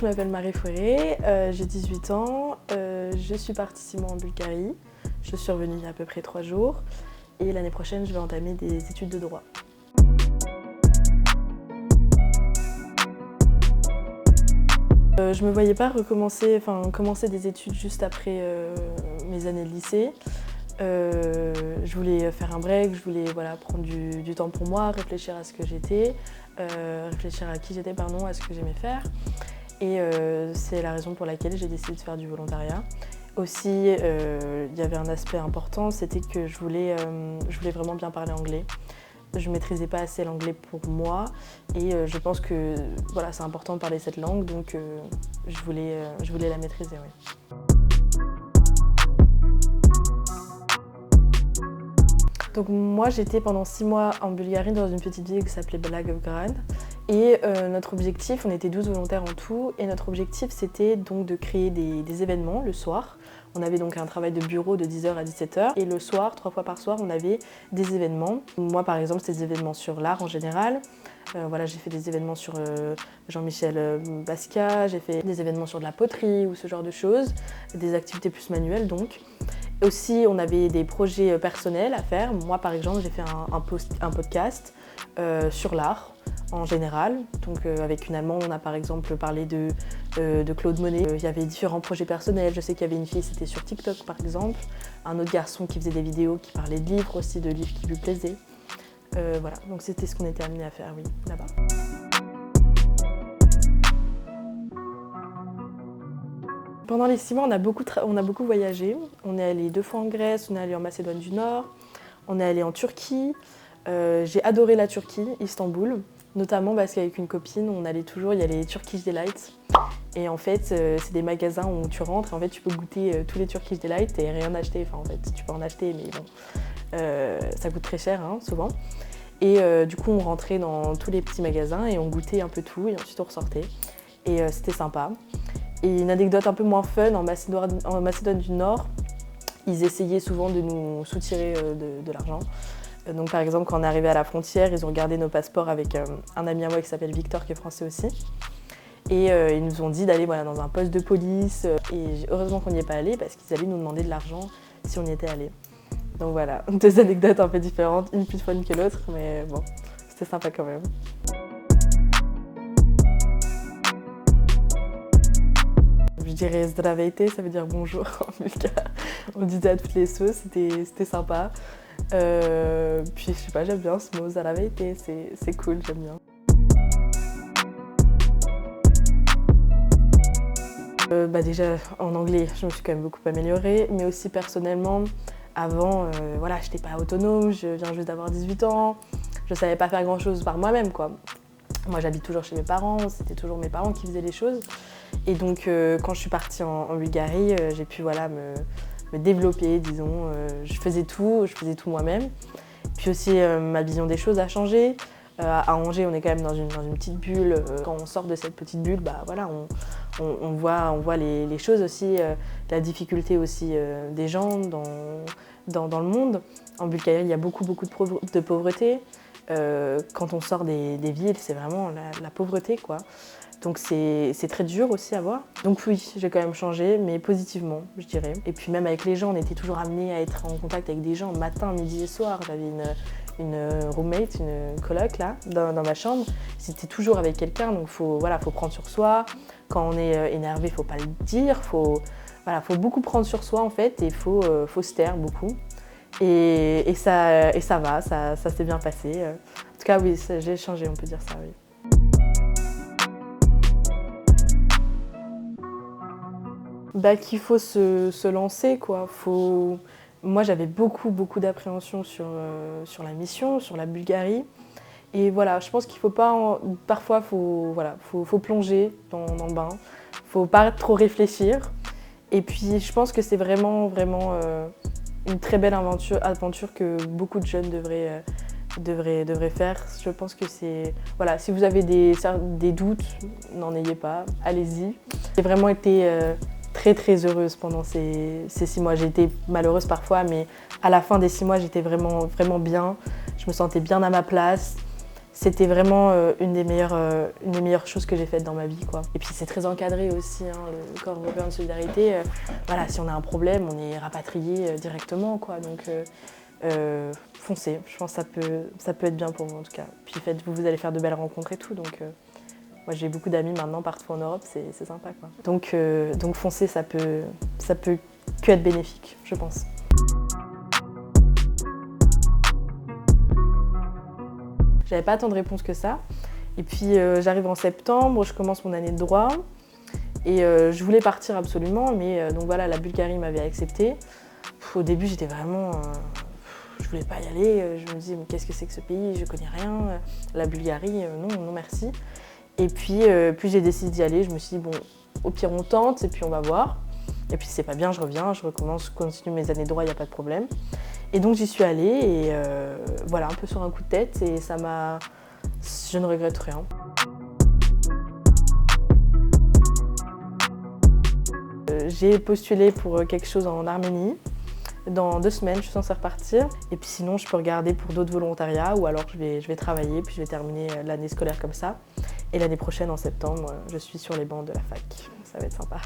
je m'appelle Marie Fouéré, j'ai 18 ans, je suis partie 6 mois en Bulgarie. Je suis revenue il y a à peu près 3 jours et l'année prochaine, je vais entamer des études de droit. Je me voyais pas commencer des études juste après mes années de lycée. Je voulais faire un break, je voulais prendre du temps pour moi, réfléchir à ce que j'étais, réfléchir à qui j'étais, à ce que j'aimais faire. Et c'est la raison pour laquelle j'ai décidé de faire du volontariat. Aussi, il y avait un aspect important, c'était que je voulais vraiment bien parler anglais. Je ne maîtrisais pas assez l'anglais pour moi et je pense que c'est important de parler cette langue, donc je voulais la maîtriser. Oui. Donc moi j'étais pendant 6 mois en Bulgarie dans une petite ville qui s'appelait Blagoevgrad et notre objectif, on était 12 volontaires en tout et notre objectif c'était donc de créer des événements le soir. On avait donc un travail de bureau de 10h à 17h et le soir, 3 fois par soir, on avait des événements. Moi par exemple, c'était des événements sur l'art en général. J'ai fait des événements sur Jean-Michel Basquiat, j'ai fait des événements sur de la poterie ou ce genre de choses, des activités plus manuelles donc. Aussi, on avait des projets personnels à faire. Moi, par exemple, j'ai fait un podcast sur l'art en général. Donc, avec une Allemande, on a par exemple parlé de Claude Monet. Il y avait différents projets personnels. Je sais qu'il y avait une fille, c'était sur TikTok par exemple. Un autre garçon qui faisait des vidéos, qui parlait de livres aussi, de livres qui lui plaisaient. Donc c'était ce qu'on était amenés à faire, oui, là-bas. Pendant les 6 mois, on a beaucoup voyagé. On est allé 2 fois en Grèce, on est allé en Macédoine du Nord, on est allé en Turquie. J'ai adoré la Turquie, Istanbul, notamment parce qu'avec une copine, il y a les Turkish Delights. Et en fait, c'est des magasins où tu rentres et en fait, tu peux goûter tous les Turkish Delights et rien acheter. Enfin, en fait, tu peux en acheter, mais bon, ça coûte très cher, souvent. Et du coup, on rentrait dans tous les petits magasins et on goûtait un peu tout et ensuite on ressortait. Et c'était sympa. Et une anecdote un peu moins fun, en Macédoine du Nord, ils essayaient souvent de nous soutirer de l'argent. Donc par exemple, quand on est arrivé à la frontière, ils ont regardé nos passeports avec un ami à moi qui s'appelle Victor, qui est français aussi. Et ils nous ont dit d'aller dans un poste de police. Et heureusement qu'on n'y est pas allé parce qu'ils allaient nous demander de l'argent si on y était allé. Donc voilà, 2 anecdotes un peu différentes, une plus fun que l'autre, mais bon, c'était sympa quand même. Je dirais zdravейте, ça veut dire bonjour en bulgare. On disait à toutes les sauces, c'était sympa. Puis je sais pas, j'aime bien ce mot, zdravейte, c'est cool, j'aime bien. Déjà en anglais, je me suis quand même beaucoup améliorée, mais aussi personnellement, avant, j'étais pas autonome, je viens juste d'avoir 18 ans, je savais pas faire grand chose par moi-même, quoi. Moi j'habite toujours chez mes parents, c'était toujours mes parents qui faisaient les choses. Et donc quand je suis partie en Bulgarie, j'ai pu me développer, disons. Je faisais tout moi-même. Puis aussi ma vision des choses a changé. À Angers, on est quand même dans une petite bulle. Quand on sort de cette petite bulle, on voit les choses aussi, la difficulté aussi des gens dans le monde. En Bulgarie, il y a beaucoup de pauvreté. Quand on sort des villes, c'est vraiment la pauvreté, quoi. Donc c'est très dur aussi à voir. Donc oui, j'ai quand même changé, mais positivement, je dirais. Et puis même avec les gens, on était toujours amenés à être en contact avec des gens matin, midi et soir. J'avais une roommate, une coloc là, dans ma chambre. C'était toujours avec quelqu'un, donc faut prendre sur soi. Quand on est énervé, faut pas le dire. Faut beaucoup prendre sur soi en fait, et faut se taire beaucoup. Et ça va, ça s'est bien passé. En tout cas, oui, j'ai changé, on peut dire ça, oui. Qu'il faut se lancer, quoi. Moi, j'avais beaucoup d'appréhension sur la mission, sur la Bulgarie. Et voilà, je pense qu'il faut pas... Parfois, faut plonger dans le bain. Faut pas trop réfléchir. Et puis, je pense que c'est vraiment une très belle aventure que beaucoup de jeunes devraient faire. Je pense que c'est... si vous avez des doutes, n'en ayez pas, allez-y. J'ai vraiment été très heureuse pendant ces 6 mois. J'ai été malheureuse parfois, mais à la fin des 6 mois, j'étais vraiment bien. Je me sentais bien à ma place. C'était vraiment une des meilleures choses que j'ai faites dans ma vie, quoi. Et puis c'est très encadré aussi, hein, le corps européen de solidarité. Voilà, si on a un problème, on est rapatrié directement, quoi. Donc foncez, je pense que ça peut être bien pour vous en tout cas. Puis vous allez faire de belles rencontres et tout. Donc moi j'ai beaucoup d'amis maintenant partout en Europe, c'est sympa, quoi. Donc foncez, ça peut que être bénéfique, je pense. J'avais pas tant de réponses que ça. Et puis j'arrive en septembre, je commence mon année de droit. Et je voulais partir absolument, mais donc voilà, la Bulgarie m'avait acceptée. Au début, j'étais vraiment... je voulais pas y aller. Je me disais, mais qu'est-ce que c'est que ce pays? Je connais rien. La Bulgarie, non merci. Et puis j'ai décidé d'y aller. Je me suis dit, bon, au pire, on tente et puis on va voir. Et puis si c'est pas bien, je reviens, je recommence, je continue mes années de droit, il n'y a pas de problème. Et donc j'y suis allée et voilà, un peu sur un coup de tête et je ne regrette rien. J'ai postulé pour quelque chose en Arménie. Dans 2 semaines, je suis censée repartir. Et puis sinon, je peux regarder pour d'autres volontariats ou alors je vais travailler, puis je vais terminer l'année scolaire comme ça. Et l'année prochaine, en septembre, je suis sur les bancs de la fac. Ça va être sympa.